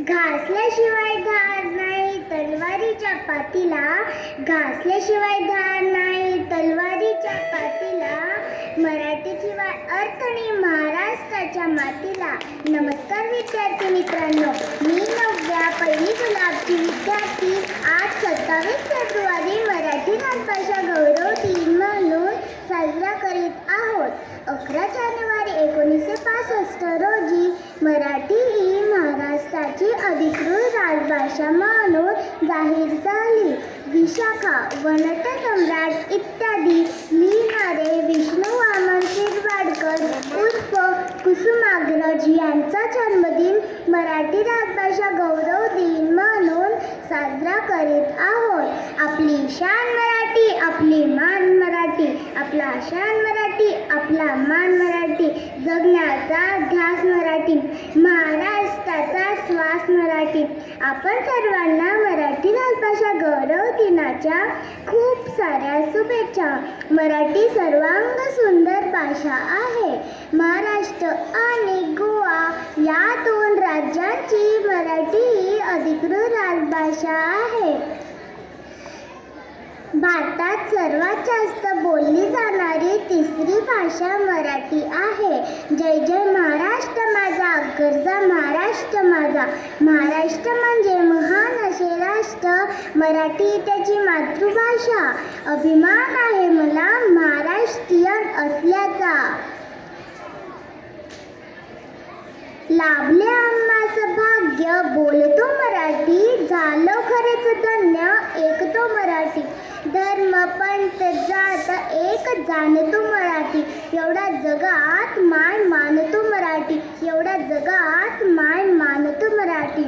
घासल्याशिवाय धार नाही तलवारीच्या पातीला, घासल्याशिवाय धार नाही तलवारीच्या पातीला, मराठीशिवाय अर्थ नाही महाराष्ट्राच्या मातीला. नमस्कार विद्यार्थी मित्रांनो, मी 9वी पहिली गुलाबची विद्यार्थी. आज 27 फेब्रुवारी मराठी राजभाषा गौरव दिन म्हणून साजरा करीत आहोत. 11 जानेवारी 1965 रोजी मराठी ही महाराष्ट्राची अधिकृत राजभाषा म्हणून जाहीर झाली. विशाखा, वनट सम्राट इत्यादी लिहिणारे विष्णू वामन शिरवाडकर उर्फ कुसुमाग्रज यांचा जन्मदिन मराठी राजभाषा गौरव दिन म्हणून साजरा करीत आहोत. आपली शान मराठी, आपली मान मराठी, आपला शान मराठी, आपला मान मराठी, जगण्याचा ध्यास मराठी, महाराष्ट्राचा श्वास मराठी. आपण सर्वांना मराठी राजभाषा गौरव दिनाच्या खूप साऱ्या शुभेच्छा. मराठी सर्वांग सुंदर भाषा आहे. महाराष्ट्र आणि गोवा या 2 राज्यांची मराठी ही अधिकृत राजभाषा आहे. भारतात सर्वात जास्त बोलली जाणारी 3री भाषा मराठी आहे. जय जय महाराष्ट्र माझा, गर्जा महाराष्ट्र माझा. महाराष्ट्र म्हणजे महान असे राष्ट्र, मराठी त्याची मातृभाषा. अभिमान आहे मला महाराष्ट्रीयन असल्याचा. लाभले आम्हास भाग्य, बोलतो मराठी, झालो खरेच धन्य, ऐकतो मराठी. धर्म पंथ जात एक जाणतो मराठी, एवढ्या जगात माय मानतो मराठी, एवढ्या जगात माय मानतो मराठी.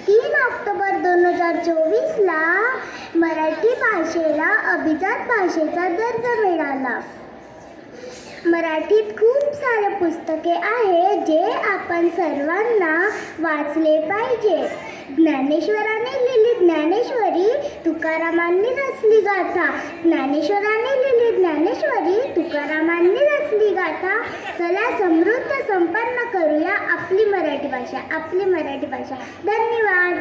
3 ऑक्टोबर 2024ला मराठी भाषेला अभिजात भाषेचा दर्जा मिळाला. मराठीत खूप सारे पुस्तके आहेत जे आपण सर्वांना वाचले पाहिजे. ज्ञानेश्वराने लिहिली ज्ञानेश्वरी, तुकारामांनी रचली गाथा. ज्ञानेश्वराने लिहिली ज्ञानेश्वरी, तुकारामांनी रचली गाथा. चला समृद्ध संपन्न करूया आपली मराठी भाषा, आपली मराठी भाषा. धन्यवाद.